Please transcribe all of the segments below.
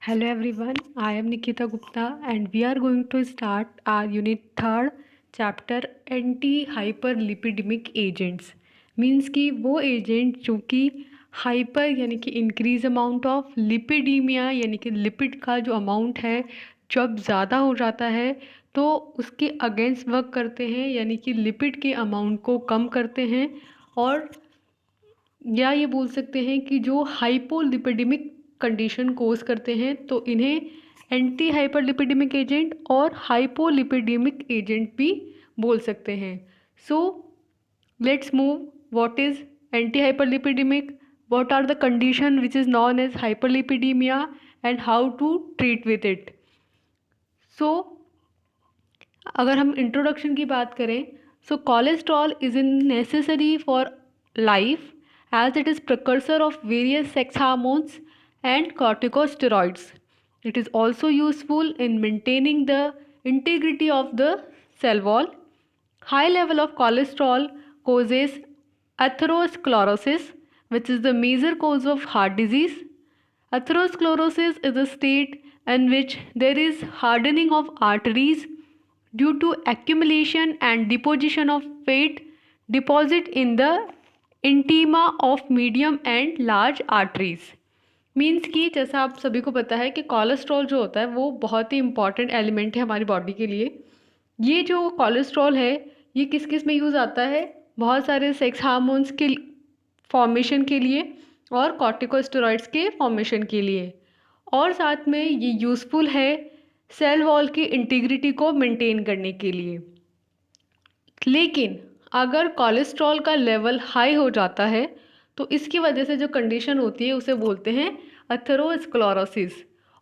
Hello everyone, I am Nikita Gupta and we are going to start our unit 3rd chapter anti-hyperlipidemic agents. Means कि वो agent जो कि hyper यानी कि increase amount of lipidaemia यानी कि lipid का जो अमाउंट है जब ज़्यादा हो जाता है तो उसके अगेंस्ट वर्क करते हैं यानी कि लिपिड के अमाउंट को कम करते हैं। और या ये बोल सकते हैं कि जो हाइपोलिपिडेमिक कंडीशन कोज करते हैं तो इन्हें एंटी हाइपरलिपिडेमिक एजेंट और हाइपोलिपिडेमिक एजेंट भी बोल सकते हैं। So let's move, what is anti hyperlipidemic, what are the condition which is known as hyperlipidaemia and how to treat with it. So अगर हम इंट्रोडक्शन की बात करें, so cholesterol is in necessary for life as it is precursor of various sex hormones and corticosteroids. It is also useful in maintaining the integrity of the cell wall. High level of cholesterol causes atherosclerosis, which is the major cause of heart disease. Atherosclerosis is a state in which there is hardening of arteries due to accumulation and deposition of fat deposit in the intima of medium and large arteries. Means कि जैसा आप सभी को पता है कि cholesterol जो होता है वो बहुत ही इंपॉर्टेंट एलिमेंट है हमारी बॉडी के लिए। ये जो कोलेस्ट्रॉल है ये किस किस में यूज़ आता है, बहुत सारे सेक्स हार्मोन्स के फॉर्मेशन के लिए और कॉर्टिकोस्टेरॉइड्स के फॉर्मेशन के लिए, और साथ में ये यूज़फुल है सेल वॉल की इंटीग्रिटी को मेंटेन करने के लिए। लेकिन अगर कोलेस्ट्रॉल का लेवल हाई हो जाता है तो इसकी वजह से जो कंडीशन होती है उसे बोलते हैं अथेरोस्क्लेरोसिस।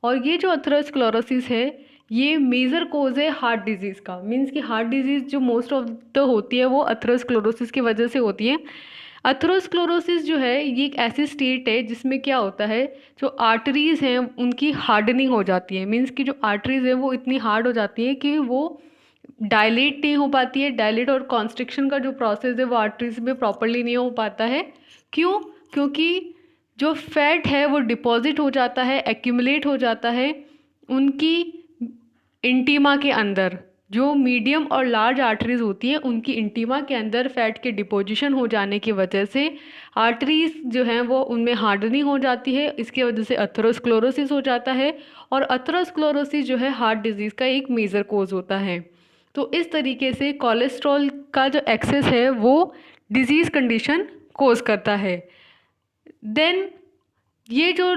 और ये जो अथेरोस्क्लेरोसिस है ये मेजर कोज है हार्ट डिजीज़ का। मीन्स कि हार्ट डिजीज़ जो मोस्ट ऑफ द होती है वो अथेरोस्क्लेरोसिस की वजह से होती है। अथेरोस्क्लेरोसिस जो है ये एक ऐसी स्टेट है जिसमें क्या होता है, जो आर्टरीज़ हैं उनकी हार्डनिंग हो जाती है। मीन्स कि जो आर्टरीज़ है वो इतनी हार्ड हो जाती है कि वो डायलेट नहीं हो पाती है। डायलेट और कॉन्स्ट्रिक्शन का जो प्रोसेस है वो आर्टरीज में प्रॉपरली नहीं हो पाता है। क्यों? क्योंकि जो फैट है वो डिपॉजिट हो जाता है, एक्यूमुलेट हो जाता है उनकी इंटीमा के अंदर। जो मीडियम और लार्ज आर्टरीज होती हैं उनकी इंटीमा के अंदर फैट के डिपोजिशन हो जाने की वजह से आर्टरीज जो हैं वो उनमें हार्डनिंग हो जाती है। इसकी वजह से अथेरोस्क्लेरोसिस हो जाता है और अथेरोस्क्लेरोसिस जो है हार्ट डिजीज़ का एक मेजर कोज होता है। तो इस तरीके से कोलेस्ट्रॉल का जो एक्सेस है वो डिजीज़ कंडीशन कोज करता है। देन ये जो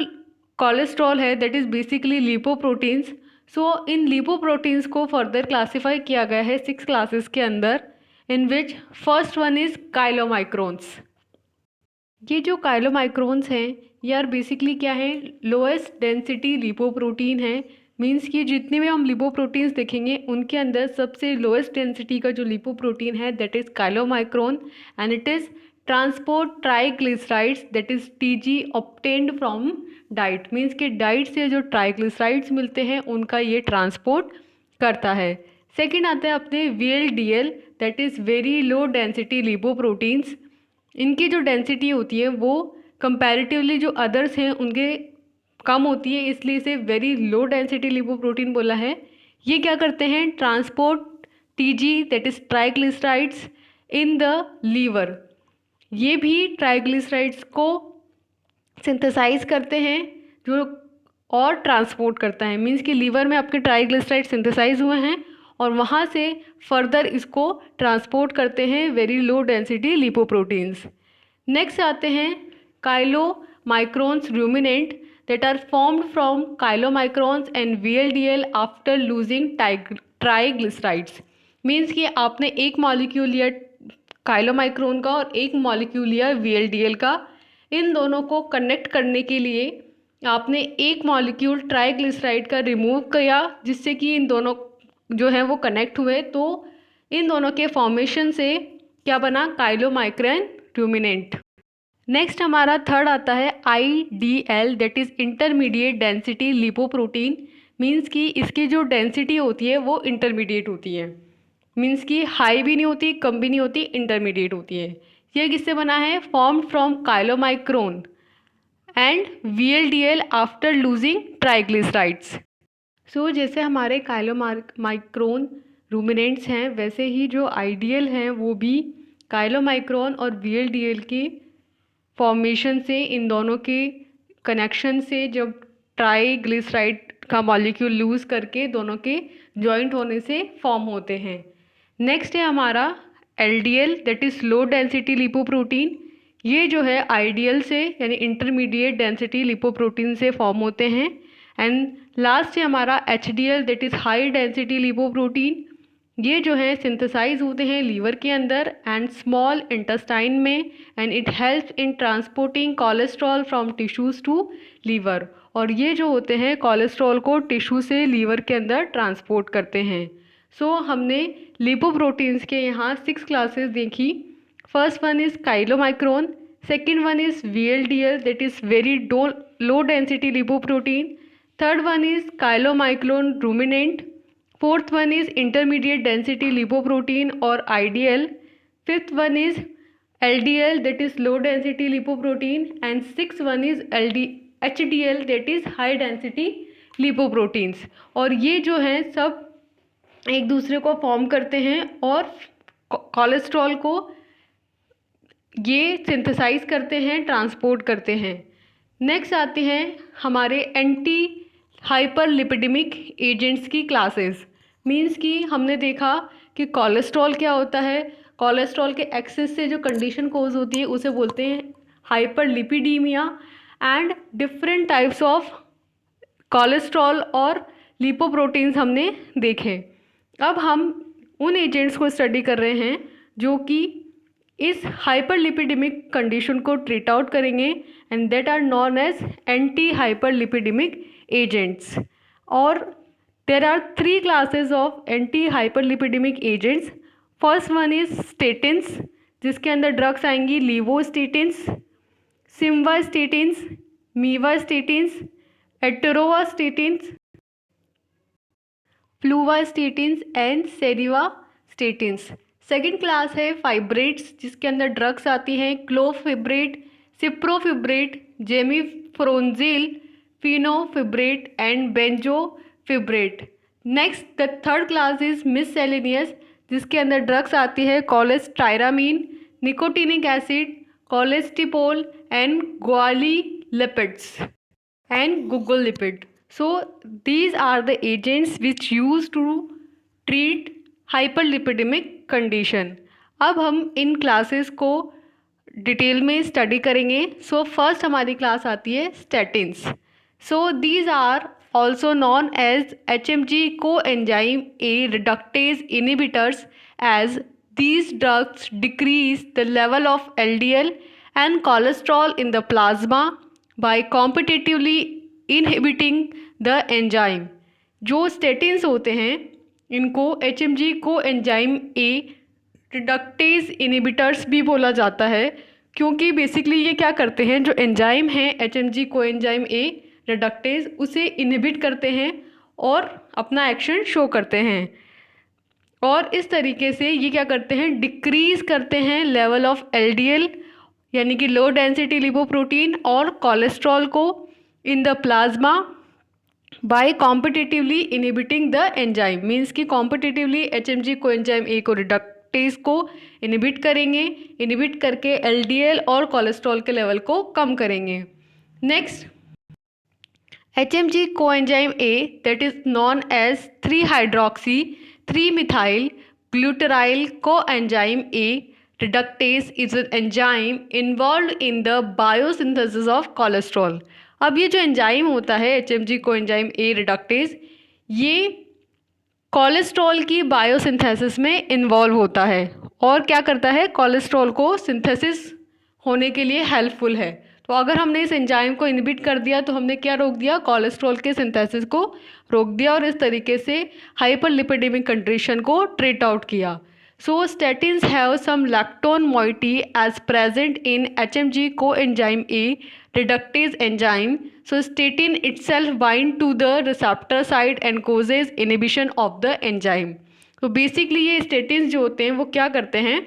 कोलेस्ट्रॉल है that is basically lipoproteins. So in lipoproteins को फर्दर क्लासिफाई किया गया है 6 क्लासेस के अंदर, इन which first one is chylomicrons. ये जो काइलोमाइक्रोन्स हैं ये आर बेसिकली क्या है, लोएस्ट डेंसिटी लिपोप्रोटीन है। मीन्स कि जितने भी हम लिपोप्रोटीन्स देखेंगे उनके अंदर सबसे लोएस्ट डेंसिटी का जो लिपोप्रोटीन है that is chylomicron and it is transport triglycerides that is TG obtained from diet. Means कि डाइट से जो ट्राइग्लिसराइड्स मिलते हैं उनका ये ट्रांसपोर्ट करता है। सेकेंड आता है अपने VLDL that is very low density lipoproteins. इनकी जो डेंसिटी होती है वो कंपैरेटिवली जो अदर्स हैं उनके कम होती है, इसलिए इसे वेरी लो डेंसिटी लिपोप्रोटीन बोला है। ये क्या करते हैं, transport TG that is triglycerides in the liver. ये भी ट्राइग्लिसराइड्स को सिंथेसाइज करते हैं जो और ट्रांसपोर्ट करता है। मीन्स कि लीवर में आपके ट्राइग्लिसराइड सिंथेसाइज हुए हैं और वहाँ से फर्दर इसको ट्रांसपोर्ट करते हैं very low density lipoproteins. Next आते हैं chylomicrons ruminant that are formed from chylomicrons and VLDL after losing triglycerides। Means कि आपने एक मॉलिक्यूल लिया काइलोमाइक्रोन का और एक मॉलिक्यूल लिया VLDL का। इन दोनों को कनेक्ट करने के लिए आपने एक मॉलिक्यूल ट्राइग्लिसराइड का रिमूव किया जिससे कि इन दोनों जो है वो कनेक्ट हुए, तो इन दोनों के फॉर्मेशन से क्या बना, काइलोमाइक्रोन रूमिनेंट। नेक्स्ट हमारा थर्ड आता है IDL that is intermediate density lipoprotein. Means कि इसकी जो डेंसिटी होती है वो इंटरमीडिएट होती है। मीन्स कि हाई भी नहीं होती कम भी नहीं होती, इंटरमीडिएट होती है। ये किससे बना है, formed from chylomicron and VLDL after losing triglycerides. So जैसे हमारे काइलोमाइक्रोन रूमिनेंट्स हैं, वैसे ही जो आइडियल हैं वो भी काइलोमाइक्रोन और VLDL के फॉर्मेशन से, इन दोनों के कनेक्शन से, जब ट्राइग्लिसराइड का मॉलिक्यूल लूज़ करके दोनों के जॉइंट होने से फॉर्म होते हैं। नेक्स्ट है हमारा LDL, that is low density lipoprotein. ये जो है आइडियल से यानी इंटरमीडिएट डेंसिटी लिपोप्रोटीन से फॉर्म होते हैं। एंड लास्ट है हमारा HDL, that is high density lipoprotein. ये जो है सिंथेसाइज होते हैं लीवर के अंदर एंड स्मॉल इंटेस्टाइन में, and it helps in transporting cholesterol from tissues to liver. और ये जो होते हैं कोलेस्ट्रॉल को टिश्यू से लीवर के अंदर ट्रांसपोर्ट करते हैं। सो हमने लिपोप्रोटीन्स के यहाँ 6 क्लासेस देखी। First one is chylomicron, second one is VLDL, that is very low density lipoprotein. Third one is chylomicron ruminant. Fourth one is intermediate density lipoprotein और IDL। Fifth one is LDL, that is low density lipoprotein. And six one is HDL, that is high density lipoproteins. और ये जो हैं सब एक दूसरे को form करते हैं और कोलेस्ट्रॉल को ये सिंथेसाइज करते हैं, ट्रांसपोर्ट करते हैं। नेक्स्ट आते हैं हमारे एंटी हाइपरलिपिडेमिक एजेंट्स की क्लासेस। मींस कि हमने देखा कि कोलेस्ट्रॉल क्या होता है, कोलेस्ट्रॉल के एक्सेस से जो कंडीशन कोज होती है उसे बोलते हैं hyperlipidaemia. And different types of cholesterol और लिपोप्रोटीन्स हमने देखे। अब हम उन एजेंट्स को स्टडी कर रहे हैं जो कि इस हाइपरलिपिडेमिक कंडीशन को ट्रीट आउट करेंगे, and that are known as anti hyperlipidemic agents. और there are 3 classes of anti hyperlipidemic agents. First one is statins, जिसके अंदर ड्रग्स आएंगी lovastatins, simvastatins, mevastatins, atorvastatins, fluvastatins and cerivastatins. Second class है fibrates, जिसके अंदर drugs आती हैं clofibrate, ciprofibrate, gemfibrozil, fenofibrate and bezafibrate. Next the third class is miscellaneous, जिसके अंदर ड्रग्स आती है cholestyramine, nicotinic acid, colestipol and guggulipids and gugolipid. So these are the agents which used to treat hyperlipidemic condition. अब हम इन classes को detail में study करेंगे। सो फर्स्ट हमारी क्लास आती है statins. So these are also known as HMG coenzyme A reductase inhibitors, as these drugs decrease the level of LDL and cholesterol in the plasma by competitively inhibiting the enzyme। जो statins होते हैं इनको HMG coenzyme A reductase inhibitors भी बोला जाता है, क्योंकि basically ये क्या करते हैं, जो एंजाइम है HMG coenzyme A रिडक्टेज उसे इनहिबिट करते हैं और अपना एक्शन शो करते हैं। और इस तरीके से ये क्या करते हैं, डिक्रीज़ करते हैं लेवल ऑफ LDL यानी कि लो डेंसिटी लिपोप्रोटीन और कोलेस्ट्रॉल को in the plasma by competitively inhibiting the enzyme. Means कि कॉम्पिटिटिवली HMG कोएंजाइम A को रिडक्टेज को इनहिबिट करेंगे, इनहिबिट करके LDL और कोलेस्ट्रॉल के लेवल को कम करेंगे। Next HMG coenzyme A, that is known as 3-hydroxy 3-methyl glutaryl coenzyme A reductase, is an enzyme involved in the biosynthesis of cholesterol। अब ये जो एंजाइम होता है HMG coenzyme A reductase, ये कोलेस्ट्रॉल की बायोसिंथेसिस में इन्वॉल्व होता है और क्या करता है, कोलेस्ट्रॉल को सिंथेसिस होने के लिए हेल्पफुल है। तो अगर हमने इस एंजाइम को इनहिबिट कर दिया तो हमने क्या रोक दिया, कोलेस्ट्रॉल के सिंथेसिस को रोक दिया और इस तरीके से हाइपरलिपिडेमिक कंडीशन को ट्रीट आउट किया। So statins have some lactone moiety as present in HMG coenzyme A reductase enzyme। So statin itself bind to the receptor site and causes inhibition of the enzyme। तो basically ये statins जो होते हैं वो क्या करते हैं,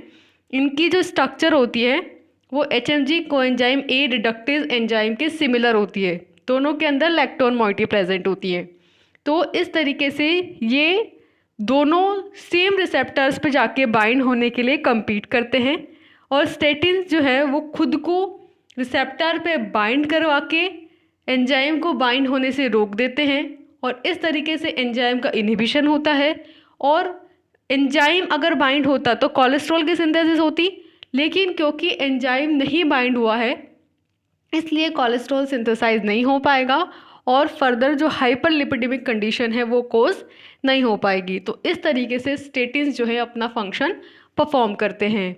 इनकी जो स्ट्रक्चर होती है वो HMG coenzyme A reductase enzyme के सिमिलर होती है, दोनों के अंदर लैक्टोन मॉइटी प्रेजेंट होती है। तो इस तरीके से ये दोनों सेम रिसेप्टर्स पे जाके बाइंड होने के लिए compete करते हैं, और स्टेटिन जो है वो खुद को रिसेप्टर पे बाइंड करवा के एंजाइम को बाइंड होने से रोक देते हैं, और इस तरीके से एंजाइम का इनहिबिशन होता है। और एंजाइम अगर बाइंड होता तो कोलेस्ट्रॉल की सिंथेसिस होती, लेकिन क्योंकि एंजाइम नहीं बाइंड हुआ है इसलिए कोलेस्ट्रॉल सिंथेसाइज नहीं हो पाएगा, और फर्दर जो हाइपरलिपिडेमिक कंडीशन है वो कोज नहीं हो पाएगी। तो इस तरीके से स्टेटिन्स जो है अपना फंक्शन परफॉर्म करते हैं।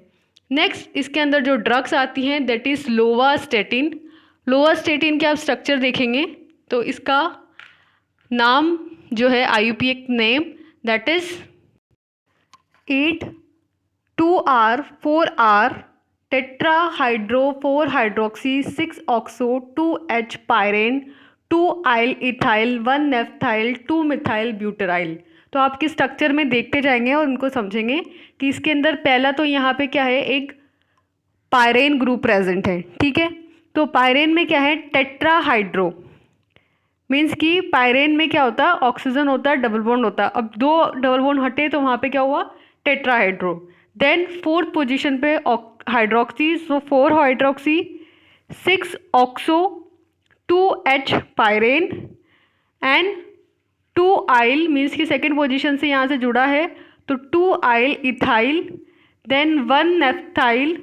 नेक्स्ट इसके अंदर जो ड्रग्स आती हैं दैट इज़ लोवास्टेटिन। लोवास्टेटिन के आप स्ट्रक्चर देखेंगे तो इसका नाम जो है IUPAC name that is 8-2R-4R tetrahydro four hydroxy 6-ऑक्सो 2H pyran two yl ethyl one naphthyl two methyl butyryl. तो आपके स्ट्रक्चर में देखते जाएंगे और उनको समझेंगे कि इसके अंदर पहला तो यहाँ पे क्या है, एक पायरेन ग्रुप प्रेजेंट है, ठीक है। तो पायरेन में क्या है, टेट्राहाइड्रो मीन्स कि पायरेन में क्या होता है, ऑक्सीजन होता है, डबल बॉन्ड होता है। अब दो डबल बॉन्ड हटे तो वहाँ पे क्या हुआ, टेट्राहाइड्रो। देन फोर्थ पोजीशन पे hydroxy, so 4 hydroxy 6 oxo 2H pyran and 2 yl means कि सेकेंड पोजीशन से यहाँ से जुड़ा है तो 2 आइल इथाइल, देन 1 नेफ्थाइल,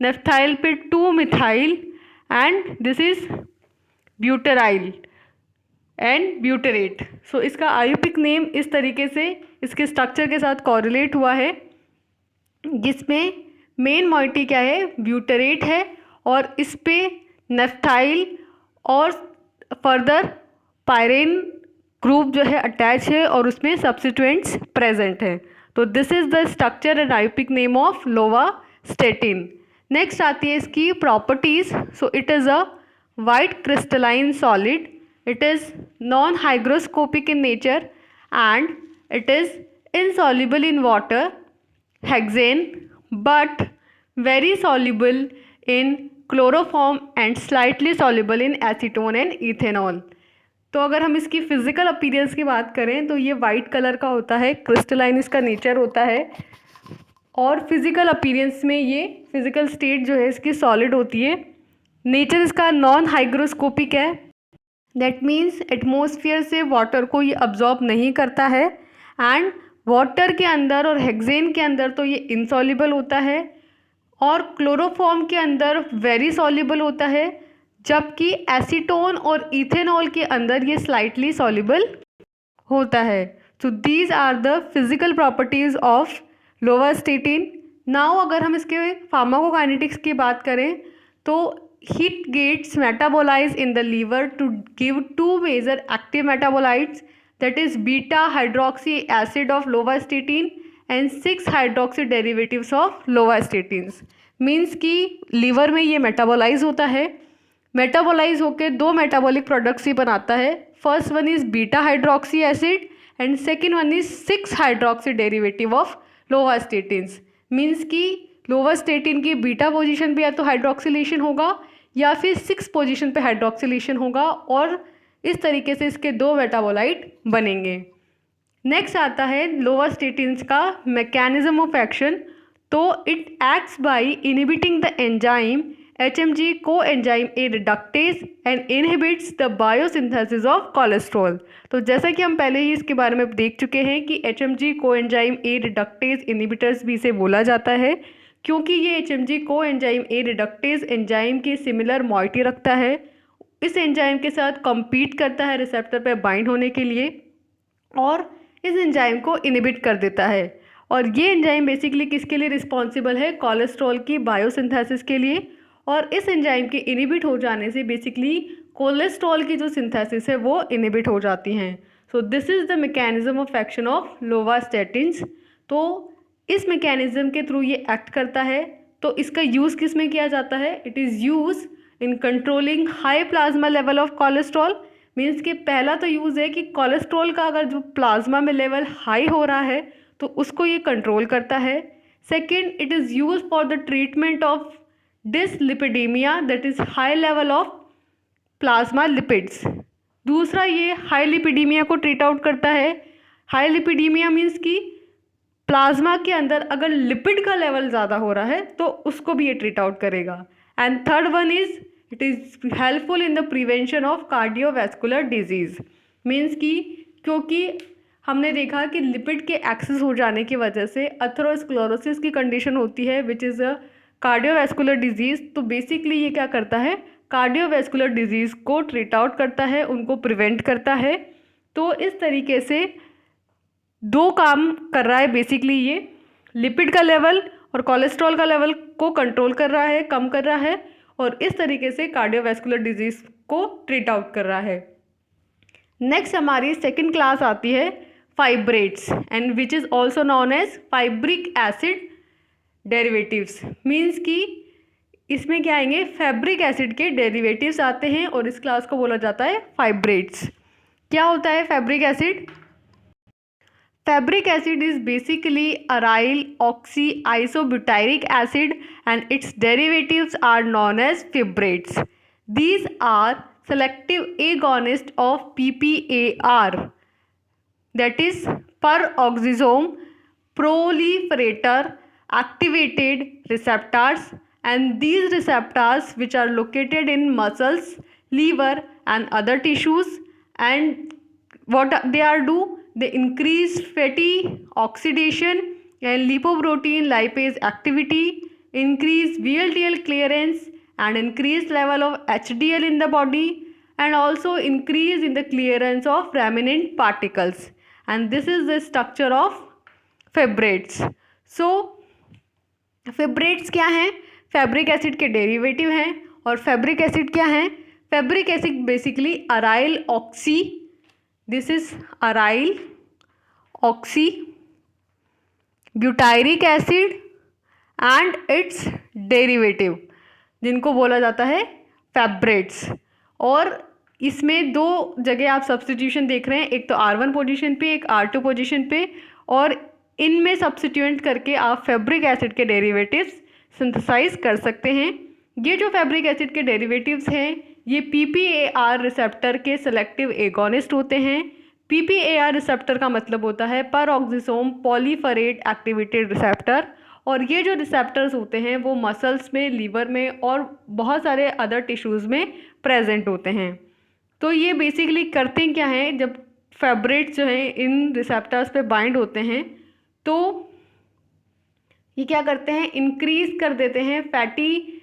नेफ्थाइल पे 2 methyl and this is butyryl and butyrate. So इसका IUPAC नेम इस तरीके से इसके स्ट्रक्चर के साथ कॉरिलेट हुआ है, जिसमें मेन मॉइटी क्या है, ब्यूटेरेट है, और इस पे नेफ्थाइल और फर्दर पायरेन ग्रुप जो है अटैच है और उसमें सब्सिट्यूएंट्स प्रेजेंट हैं। तो this is the structure and IUPAC name of lovastatin. Next आती है इसकी properties. So it is a white crystalline solid, it is non-hygroscopic in nature and it is insoluble in water, hexane, but very soluble in chloroform and slightly soluble in acetone and ethanol। तो अगर हम इसकी physical appearance की बात करें तो ये white colour का होता है, क्रिस्टलाइन इसका नेचर होता है, और फिजिकल अपीयरेंस में ये फिजिकल स्टेट जो है इसकी सॉलिड होती है। नेचर इसका नॉन हाइग्रोस्कोपिक है, दैट मीन्स एटमॉस्फेयर से वाटर को ये अब्जॉर्ब नहीं करता है, एंड वाटर के अंदर और हेक्सेन के अंदर तो ये इनसॉल्युबल होता है, और क्लोरोफॉर्म के अंदर वेरी सॉल्युबल होता है, जबकि एसीटोन और इथेनॉल के अंदर ये स्लाइटली सॉल्युबल होता है। So these are the physical properties of lovastatin. Now अगर हम इसके फार्माकोकाइनेटिक्स की बात करें तो heat gets metabolized in the liver to give 2 major active metabolites, that is beta hydroxy acid of lovastatin and 6 hydroxy derivatives of lovastatins। Means कि liver में ये मेटाबोलाइज होता है, मेटाबोलाइज होकर 2 मेटाबॉलिक प्रोडक्ट्स ही बनाता है। First one is beta hydroxy acid and second one is 6 hydroxy derivative of lovastatins. Means कि लोवास्टेटिन की बीटा पोजीशन पे या तो हाइड्रोक्सिलेशन होगा या फिर 6 पोजीशन पे हाइड्रोक्सिलेशन होगा, और इस तरीके से इसके 2 मेटाबोलाइट बनेंगे। नेक्स्ट आता है लोवास्टेटिन्स का मैकेनिज्म ऑफ एक्शन। तो it acts by inhibiting the enzyme HMG coenzyme A reductase and inhibits the biosynthesis of cholesterol. तो जैसा कि हम पहले ही इसके बारे में देख चुके हैं कि HMG coenzyme A reductase inhibitors भी इसे बोला जाता है, क्योंकि ये HMG coenzyme A reductase enzyme की सिमिलर मॉइटी रखता है, इस एंजाइम के साथ कम्पीट करता है रिसेप्टर पर बाइंड होने के लिए, और इस एंजाइम को इनहिबिट कर देता है। और ये एंजाइम बेसिकली किसके लिए रिस्पॉन्सिबल है, कोलेस्ट्रॉल की बायोसिंथेसिस के लिए, और इस एंजाइम के इनहिबिट हो जाने से बेसिकली कोलेस्ट्रॉल की जो सिंथेसिस है वो इनहिबिट हो जाती हैं। So this is the mechanism of action of lovastatins. तो इस मैकेनिज्म के थ्रू ये एक्ट करता है। तो इसका यूज़ किस में किया जाता है, it is use in controlling high plasma level of cholesterol. Means कि पहला तो यूज़ है कि कोलेस्ट्रॉल का अगर जो प्लाज्मा में लेवल हाई हो रहा है तो उसको ये कंट्रोल करता है। Second, it is use for the treatment of dyslipidaemia that is high level of plasma lipids. दूसरा ये हाई लिपिडीमिया को ट्रीट आउट करता है। हाई लिपिडीमिया मीन्स कि प्लाज्मा के अंदर अगर लिपिड का लेवल ज़्यादा हो रहा है तो उसको भी ये ट्रीट आउट करेगा। And third one is it is helpful in the prevention of cardiovascular disease. Means कि क्योंकि हमने देखा कि लिपिड के एक्सेस हो जाने की वजह से अथेरोस्क्लेरोसिस की कंडीशन होती है which is a cardiovascular disease. तो बेसिकली ये क्या करता है, कार्डियोवैस्कुलर डिजीज़ को ट्रीट आउट करता है, उनको प्रिवेंट करता है। तो इस तरीके से दो काम कर रहा है बेसिकली, ये लिपिड का लेवल और कोलेस्ट्रॉल का लेवल को कंट्रोल कर रहा है, कम कर रहा है, और इस तरीके से कार्डियोवैस्कुलर डिजीज़ को ट्रीट आउट कर रहा है। नेक्स्ट हमारी सेकंड क्लास आती है fibrates and which is also known as fibric acid derivatives. Means कि इसमें क्या आएंगे, फैब्रिक एसिड के डेरिवेटिव्स आते हैं और इस क्लास को बोला जाता है फाइब्रेट्स। क्या होता है fabric acid? Fabric acid is basically aryl oxyisobutyric acid and its derivatives are known as fibrates. These are selective agonists of PPAR, that is peroxisome proliferator activated receptors, and these receptors which are located in muscles, liver and other tissues, and what they are do, they increase fatty oxidation and lipoprotein lipase activity, increase VLDL clearance and increase level of HDL in the body, and also increase in the clearance of remnant particles, and this is the structure of fibrates. So fibrates क्या हैं? Fabric acid के derivative हैं। और fabric acid क्या हैं? Fabric acid basically aryl oxy, this is aryl oxy butyric acid and it's derivative, जिनको बोला जाता है फैब्रेट्स। और इसमें दो जगह आप सब्स्टिट्यूशन देख रहे हैं, एक तो R1 पोजीशन पे, एक R2 पोजीशन पे, और इनमें सब्स्टिट्यूएंट करके आप फैब्रिक एसिड के डेरिवेटिव्स सिंथेसाइज कर सकते हैं। ये जो फैब्रिक एसिड के डेरिवेटिव्स हैं ये PPAR रिसेप्टर के सेलेक्टिव एगोनिस्ट होते हैं। PPAR रिसेप्टर का मतलब होता है पेरोक्सिसोम पॉलीफरेट एक्टिवेटेड रिसेप्टर, और ये जो रिसेप्टर्स होते हैं वो मसल्स में, लीवर में और बहुत सारे अदर टिश्यूज़ में प्रेजेंट होते हैं। तो ये बेसिकली करते क्या हैं, जब फैब्रेट्स जो हैं इन रिसेप्टर्स पे बाइंड होते हैं तो ये क्या करते हैं, इंक्रीज कर देते हैं फैटी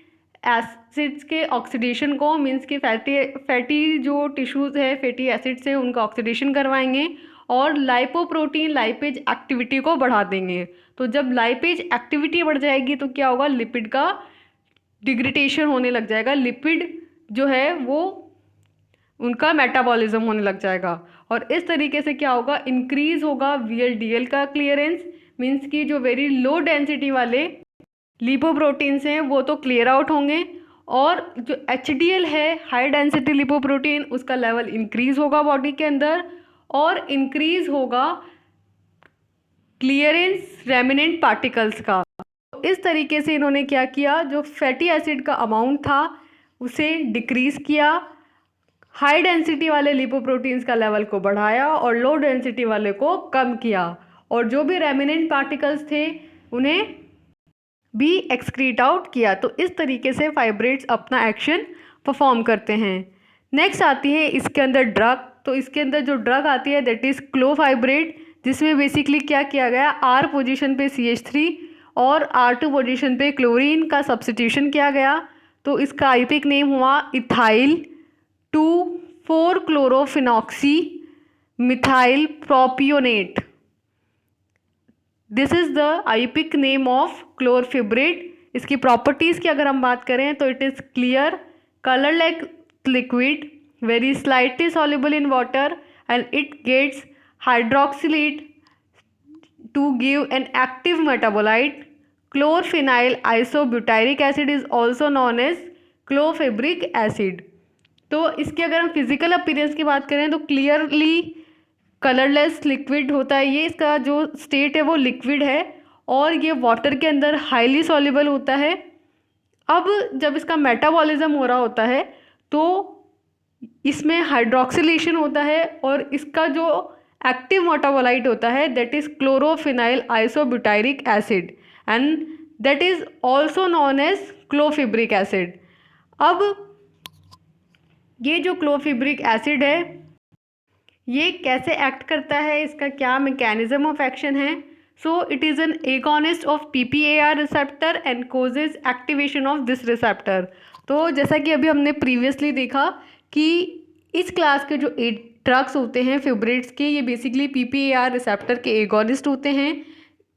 एसिड्स के ऑक्सीडेशन को। मीन्स कि फैटी जो टिश्यूज़ है, फैटी एसिड्स हैं, उनका ऑक्सीडेशन करवाएंगे और लाइपोप्रोटीन लाइपेज एक्टिविटी को बढ़ा देंगे। तो जब लाइपेज एक्टिविटी बढ़ जाएगी तो क्या होगा, लिपिड का डिग्रेडेशन होने लग जाएगा, लिपिड जो है वो उनका मेटाबॉलिज्म होने लग जाएगा, और इस तरीके से क्या होगा, इंक्रीज होगा VLDL का क्लियरेंस। मीन्स कि जो वेरी लो डेंसिटी वाले लिपोप्रोटीन्स हैं वो तो क्लियर आउट होंगे, और जो HDL है हाई डेंसिटी लिपोप्रोटीन, उसका लेवल इंक्रीज होगा बॉडी के अंदर, और इंक्रीज होगा क्लियरेंस रेमिनेंट पार्टिकल्स का। इस तरीके से इन्होंने क्या किया, जो फैटी एसिड का अमाउंट था उसे डिक्रीज किया, हाई डेंसिटी वाले लिपोप्रोटीन्स का लेवल को बढ़ाया और लो डेंसिटी वाले को कम किया, और जो भी रेमिनेंट पार्टिकल्स थे उन्हें भी एक्सक्रीट आउट किया। तो इस तरीके से फाइब्रेट्स अपना एक्शन परफॉर्म करते हैं। नेक्स्ट आती है इसके अंदर ड्रग। तो इसके अंदर जो ड्रग आती है दैट इज़ क्लोफाइब्रेट, जिसमें बेसिकली क्या किया गया, R पोजीशन पे CH3 और R2 पोजीशन पे क्लोरीन का सब्स्टिट्यूशन किया गया। तो इसका आईपिक नेम हुआ ethyl 2,4 chlorophenoxy methyl propionate. This is the IUPAC name of clofibrate. इसकी प्रॉपर्टीज़ की अगर हम बात करें तो it is clear, colour like liquid, very slightly soluble in water, and it gets hydroxylate to give an active metabolite. Chlorphenyl isobutyric acid is also known as clofibric acid. तो इसके अगर हम फिजिकल अपीयरेंस की बात करें तो clearly colourless liquid होता है ये, इसका जो स्टेट है वो लिक्विड है, और ये वाटर के अंदर हाईली सॉल्युबल होता है, अब जब इसका मेटाबॉलिज्म हो रहा होता है तो इसमें हाइड्रोक्सिलेशन होता है और इसका जो एक्टिव मेटाबोलाइट होता है that is chlorophenyl isobutyric acid and that is also known as clofibric acid. अब ये जो क्लोफिब्रिक एसिड है ये कैसे एक्ट करता है, इसका क्या मैकेनिज्म ऑफ एक्शन है? So it is an agonist of PPAR receptor and causes activation of this receptor. तो जैसा कि अभी हमने प्रीवियसली देखा कि इस क्लास के जो 8 ड्रग्स होते हैं फिब्रेट्स के, ये बेसिकली PPAR रिसेप्टर के एगोनिस्ट होते हैं।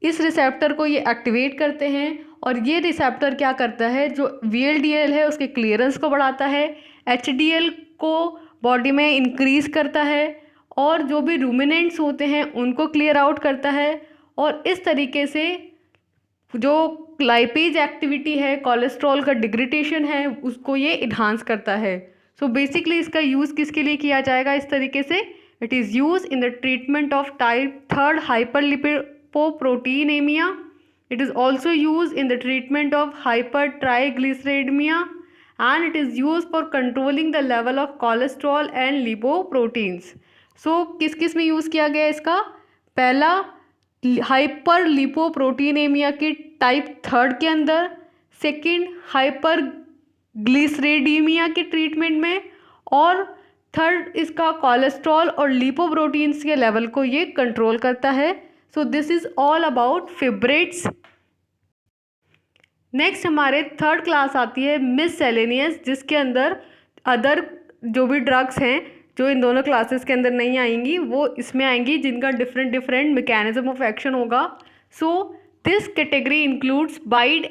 इस रिसेप्टर को ये एक्टिवेट करते हैं और ये रिसेप्टर क्या करता है, जो VLDL है उसके क्लियरेंस को बढ़ाता है, HDL को बॉडी में इंक्रीज करता है और जो भी रूमिनेंट्स होते हैं उनको क्लियर आउट करता है और इस तरीके से जो लाइपेज एक्टिविटी है, कोलेस्ट्रॉल का डिग्रेडेशन है, उसको ये इन्हांस करता है। सो बेसिकली इसका यूज़ किसके लिए किया जाएगा इस तरीके से? It is use in the treatment of type 3 hyperlipoproteinaemia. It is also use in the treatment of hypertriglyceridaemia and it is used for controlling the level of cholesterol and lipoproteins. So किस किस में use किया गया इसका? पहला hyper लिपोप्रोटीनेमिया के type 3 के अंदर, सेकंड हाइपर ग्लिसरेडीमिया के ट्रीटमेंट में और थर्ड इसका कोलेस्ट्रॉल और लिपोप्रोटीन्स के लेवल को ये कंट्रोल करता है। So this is all about fibrates. Next हमारे थर्ड क्लास आती है मिससेलेनियस, जिसके अंदर अदर जो भी ड्रग्स हैं जो इन दोनों क्लासेस के अंदर नहीं आएंगी वो इसमें आएंगी, जिनका different different mechanism of action होगा। So this category includes bile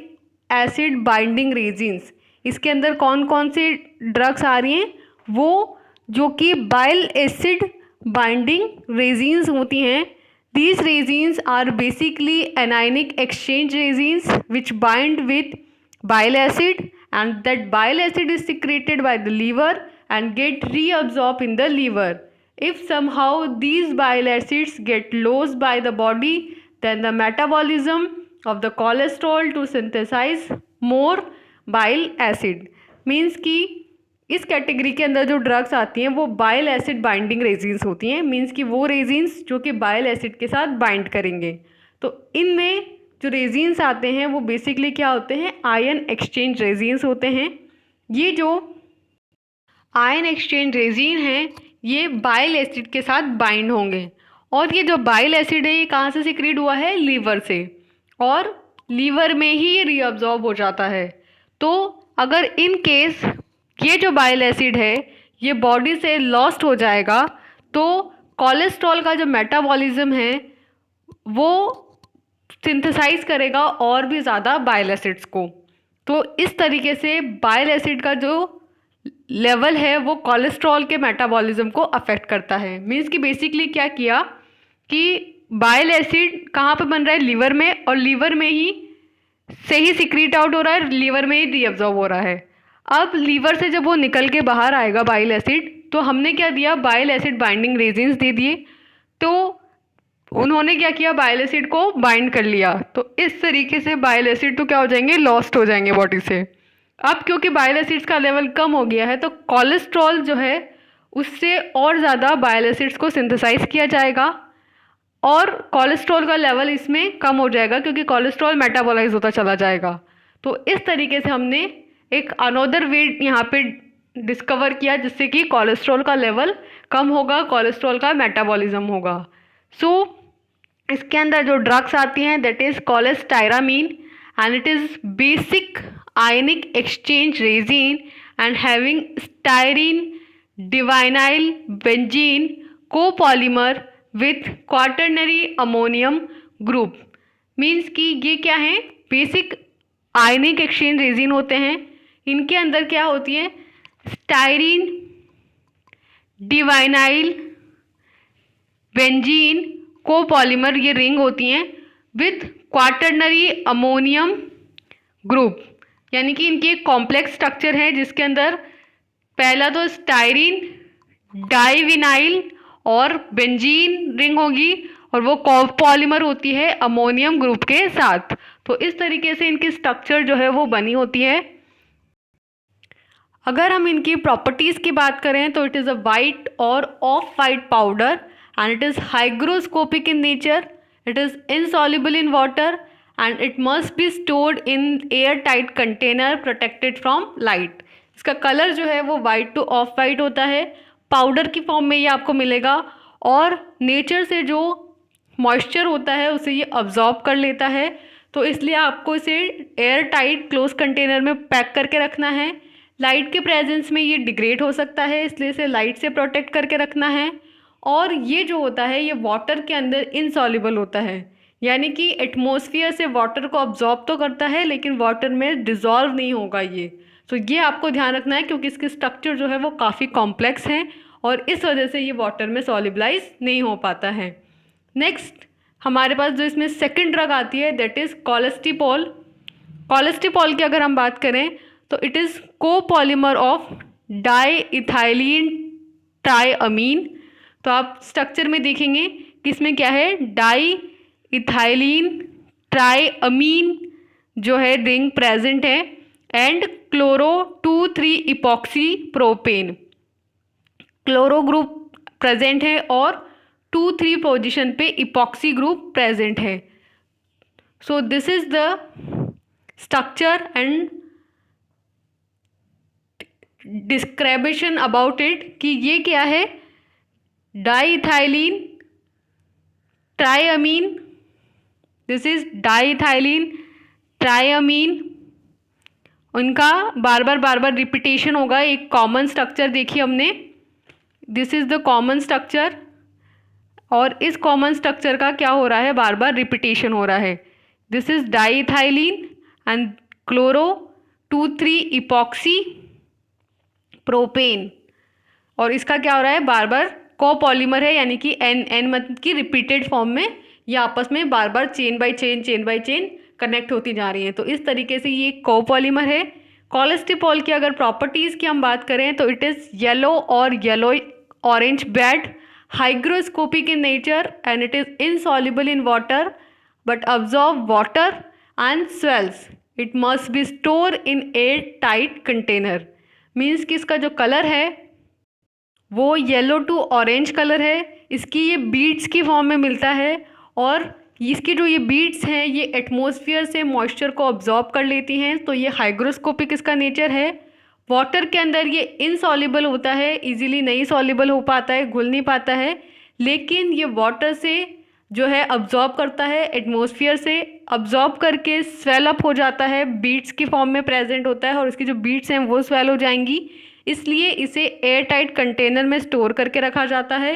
acid binding resins. इसके अंदर कौन कौन से ड्रग्स आ रही हैं? वो जो कि बाइल एसिड बाइंडिंग रेजिन्स होती हैं। These resins are basically anionic exchange resins which bind with bile acid and that bile acid is secreted by the liver and get reabsorbed in the liver. If somehow these bile acids get lost by the body, then the metabolism of the cholesterol to synthesize more bile acid means कि इस category के अंदर जो drugs आती हैं वो bile acid binding resins होती हैं, मीन्स कि वो रेजिन्स जो कि बाइल एसिड के साथ बाइंड करेंगे। तो इनमें जो रेजिन्स आते हैं वो बेसिकली क्या होते हैं? आयन एक्सचेंज रेजिन्स होते हैं। ये जो आयन एक्सचेंज रेजिन हैं ये बाइल एसिड के साथ बाइंड होंगे और ये जो बाइल एसिड है ये कहाँ से सिक्रीट हुआ है? लीवर से, और लीवर में ही ये रीअब्जॉर्ब हो जाता है। तो अगर इन केस ये जो बाइल एसिड है ये बॉडी से लॉस्ट हो जाएगा तो कोलेस्ट्रॉल का जो मेटाबॉलिज्म है वो सिंथेसाइज करेगा और भी ज़्यादा बाइल एसिड्स को। तो इस तरीके से बाइल एसिड का जो लेवल है वो कोलेस्ट्रॉल के मेटाबॉलिज्म को अफेक्ट करता है। मीन्स कि बेसिकली क्या किया कि बाइल एसिड कहाँ पे बन रहा है? लीवर में, और लीवर में ही से ही सिक्रीट आउट हो रहा है, लीवर में ही रीअब्जॉर्ब हो रहा है। अब लीवर से जब वो निकल के बाहर आएगा बाइल एसिड, तो हमने क्या दिया? बाइल एसिड बाइंडिंग रेजिन्स दे दिए। तो उन्होंने क्या किया? बाइल एसिड को बाइंड कर लिया। तो इस तरीके से बाइल एसिड तो क्या हो जाएंगे? लॉस्ट हो जाएंगे बॉडी से। अब क्योंकि बाइल एसिड्स का लेवल कम हो गया है तो कोलेस्ट्रॉल जो है उससे और ज़्यादा बाइल एसिड्स को सिंथेसाइज किया जाएगा और कोलेस्ट्रॉल का लेवल इसमें कम हो जाएगा क्योंकि कोलेस्ट्रॉल मेटाबोलाइज होता चला जाएगा। तो इस तरीके से हमने एक अनोदर वे यहाँ पे डिस्कवर किया जिससे कि कोलेस्ट्रॉल का लेवल कम होगा, कोलेस्ट्रॉल का मेटाबॉलिज्म होगा। सो इसके अंदर जो ड्रग्स आती हैं that is cholestyramine and it is basic ionic exchange resin and having styrene divinyl benzene copolymer with quaternary ammonium group. Means कि ये क्या है? बेसिक आयनिक एक्सचेंज रेजिन होते हैं। इनके अंदर क्या होती है? स्टाइरिन डिवाइनाइल बेंजीन कोपॉलीमर ये रिंग होती हैं विथ क्वाटर्नरी अमोनियम ग्रुप, यानी कि इनकी एक कॉम्प्लेक्स स्ट्रक्चर है जिसके अंदर पहला तो स्टाइरिन डाइविनाइल और बेंजीन रिंग होगी और वो कोपॉलीमर होती है अमोनियम ग्रुप के साथ। तो इस तरीके से इनकी स्ट्रक्चर जो है वो बनी होती है। अगर हम इनकी प्रॉपर्टीज़ की बात करें तो इट इज़ अ वाइट और of white powder and it is hygroscopic in nature, it is insoluble in water and it must be stored in air tight container protected from light. इसका colour जो है वो white two of white होता है, powder की form में ये आपको मिलेगा और नेचर से जो मॉइस्चर होता है उसे ये अब्जॉर्ब कर लेता है। तो इसलिए आपको इसे एयर टाइट क्लोज कंटेनर में पैक करके रखना है। लाइट के प्रेजेंस में ये डिग्रेड हो सकता है, इसलिए इसे लाइट से प्रोटेक्ट करके रखना है। और ये जो होता है ये वाटर के अंदर इनसॉल्युबल होता है, यानी कि एटमॉस्फेयर से वाटर को अब्जॉर्ब तो करता है लेकिन वाटर में डिज़ोल्व नहीं होगा ये। तो ये आपको ध्यान रखना है क्योंकि इसके स्ट्रक्चर जो है वो काफ़ी कॉम्प्लेक्स हैं और इस वजह से ये वाटर में सॉल्युबलाइज नहीं हो पाता है। नेक्स्ट हमारे पास जो इसमें सेकंड ड्रग आती है दैट इज़ कोलेस्टिपॉल। कोलेस्टिपॉल की अगर हम बात करें तो it is copolymer of diethylene triamine. तो आप स्ट्रक्चर में देखेंगे कि इसमें क्या है, डाई इथाइलिन ट्राइअमीन जो है रिंग प्रेजेंट है and chloro 2,3 epoxy propane, chloro group present है और 2,3 पोजीशन पे इपॉक्सी ग्रुप प्रेजेंट है। So this is the structure and description about it कि ये क्या है, डाईइथाइलिन ट्राइअमीन, दिस इज डाईइथाइलिन ट्राइअमीन। उनका बार बार रिपीटेशन होगा, एक कॉमन स्ट्रक्चर देखिए हमने, this is the common structure और इस कॉमन स्ट्रक्चर का क्या हो रहा है, बार बार रिपीटेशन हो रहा है। This is diethylene and chloro 2,3 epoxy propane और इसका क्या हो रहा है, बार बार कोपॉलीमर है यानी कि एन मतलब की रिपीटेड फॉर्म में ये आपस में बार बार चेन बाय चेन कनेक्ट होती जा रही हैं। तो इस तरीके से ये कोपॉलीमर है। कोलेस्टिपॉल की अगर प्रॉपर्टीज़ की हम बात करें तो इट इज़ येलो और yellow orange bed, hygroscopic in nature and it is insoluble in water but absorb water and swells. It must be stored in air tight container. Means कि इसका जो कलर है वो येलो टू ऑरेंज कलर है, इसकी ये beads की form में मिलता है और इसकी जो ये बीड्स हैं ये एटमॉस्फेयर से मॉइस्चर को अब्जॉर्ब कर लेती हैं। तो ये हाइग्रोस्कोपिक इसका नेचर है। वाटर के अंदर ये इनसॉल्युबल होता है, इजीली नहीं सॉल्युबल हो पाता है, घुल नहीं पाता है, लेकिन ये वाटर से जो है अब्जॉर्ब करता है, एटमॉस्फेयर से अब्जॉर्ब करके स्वेल अप हो जाता है, बीड्स की फॉर्म में प्रेजेंट होता है और इसकी जो बीड्स हैं वो स्वेल हो जाएंगी, इसलिए इसे एयर टाइट कंटेनर में स्टोर करके रखा जाता है।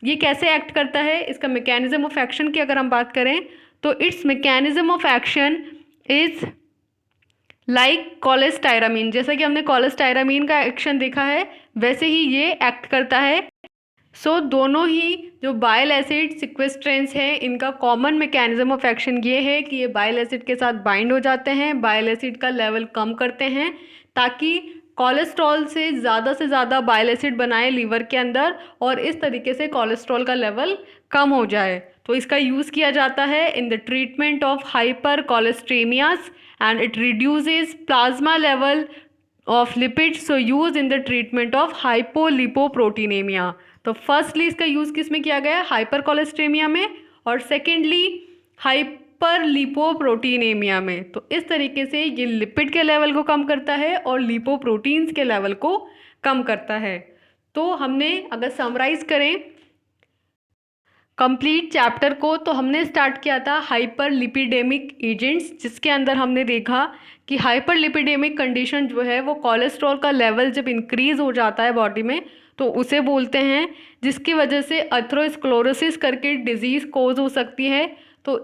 ये कैसे एक्ट करता है, इसका मैकेनिज्म ऑफ एक्शन की अगर हम बात करें तो its mechanism of action is like cholestyramine. जैसा कि हमने कोलेस्टायरामीन का एक्शन देखा है वैसे ही ये एक्ट करता है। सो दोनों ही जो बाइल एसिड सिक्वेस्ट्रेंस हैं इनका कॉमन मैकेनिज्म ऑफ एक्शन ये है कि ये बाइल एसिड के साथ बाइंड हो जाते हैं, बाइल एसिड का लेवल कम करते हैं ताकि कोलेस्ट्रॉल से ज़्यादा बाइल एसिड बनाए लीवर के अंदर और इस तरीके से कोलेस्ट्रॉल का लेवल कम हो जाए। तो इसका यूज़ किया जाता है in the treatment of hypercholesterolaemias and it reduces plasma level of lipids, so used in the treatment of hypolipoproteinemia। तो फर्स्टली इसका यूज़ किस में किया गया है, हाइपर कोलेस्ट्रेमिया में, और सेकेंडली हाइपर लिपोप्रोटीनेमिया में। तो इस तरीके से ये लिपिड के लेवल को कम करता है और लिपोप्रोटीन्स के लेवल को कम करता है। तो हमने अगर समराइज करें कंप्लीट चैप्टर को तो हमने स्टार्ट किया था हाइपर लिपिडेमिक एजेंट्स, जिसके अंदर हमने देखा कि हाइपर लिपिडेमिक कंडीशन जो है वो कोलेस्ट्रॉल का लेवल जब इंक्रीज़ हो जाता है बॉडी में तो उसे बोलते हैं, जिसकी वजह से अथेरोस्क्लेरोसिस करके डिजीज़ कोज हो सकती है। तो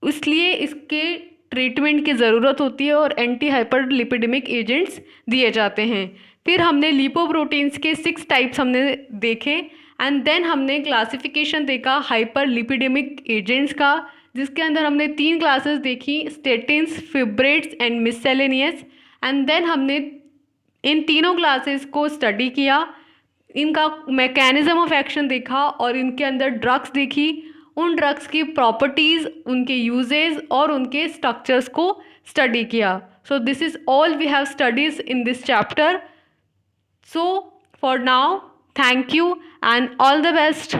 इसलिए इसके ट्रीटमेंट की ज़रूरत होती है और एंटी हाइपर लिपिडेमिक एजेंट्स दिए जाते हैं। फिर हमने लिपोप्रोटीन्स के 6 टाइप्स हमने देखे एंड देन हमने क्लासिफिकेशन देखा हाइपर लिपिडेमिक एजेंट्स का, जिसके अंदर हमने 3 क्लासेस देखी, स्टेटिन्स, फिब्रेट्स एंड मिससेलेनियस। एंड देन हमने इन तीनों क्लासेस को स्टडी किया, इनका मैकेनिज्म ऑफ एक्शन देखा और इनके अंदर ड्रग्स देखी, उन ड्रग्स की प्रॉपर्टीज़, उनके यूजेस और उनके स्ट्रक्चर्स को स्टडी किया। So this is all we have studies in this chapter. So for now, thank you and all the best.